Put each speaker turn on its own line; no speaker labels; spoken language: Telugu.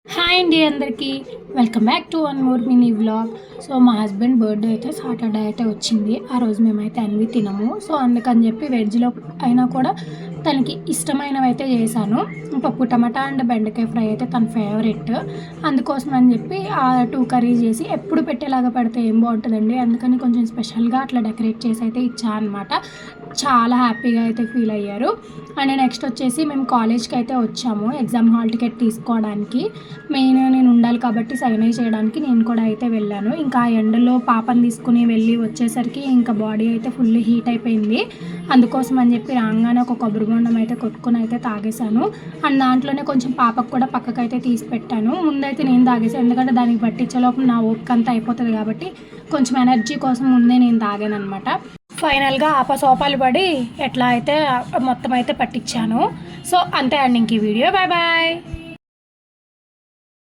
హాయ్ అండి అందరికీ welcome back to one more mini vlog. So మా హస్బెండ్ బర్త్డే అయితే సాటర్డే అయితే వచ్చింది. ఆ రోజు మేమైతే అన్నీ తినము. సో అందుకని చెప్పి వెజ్లో అయినా కూడా తనకి ఇష్టమైనవి అయితే చేశాను. పప్పు టమాటా అండ్ బెండకాయ ఫ్రై అయితే తన ఫేవరెట్. అందుకోసం అని చెప్పి ఆ 2 కర్రీస్ చేసి ఎప్పుడు పెట్టేలాగా పెడితే ఏం బాగుంటుందండి. అందుకని కొంచెం స్పెషల్గా అట్లా డెకరేట్ చేసి అయితే ఇచ్చా అనమాట. చాలా హ్యాపీగా అయితే ఫీల్ అయ్యారు. అండ్ నెక్స్ట్ వచ్చేసి మేము కాలేజ్కి అయితే వచ్చాము ఎగ్జామ్ హాల్ టికెట్ తీసుకోవడానికి. మెయిన్ నేను ఉండాలి కాబట్టి సైన్ చేయడానికి నేను కూడా అయితే వెళ్ళాను. ఇంకా ఆ ఎండలో పాపని తీసుకుని వెళ్ళి వచ్చేసరికి ఇంకా బాడీ అయితే ఫుల్ హీట్ అయిపోయింది. అందుకోసం అని చెప్పి రాగానే ఒక కొబ్బరి బొండం అయితే కొట్టుకుని అయితే తాగేశాను. అండ్ దాంట్లోనే కొంచెం పాపకు కూడా పక్కకైతే తీసి పెట్టాను. ముందైతే నేను తాగేసాను, ఎందుకంటే దానికి పట్టించేలోపు నా ఓపిక అంతా అయిపోతుంది కాబట్టి కొంచెం ఎనర్జీ కోసం ముందే నేను తాగాను అనమాట. ఫైనల్గా ఆపసోపాలు పడి ఎట్లా అయితే మొత్తం అయితే పట్టించాను. సో అంతే అండి, ఇంక ఈ వీడియో బాయ్ బాయ్.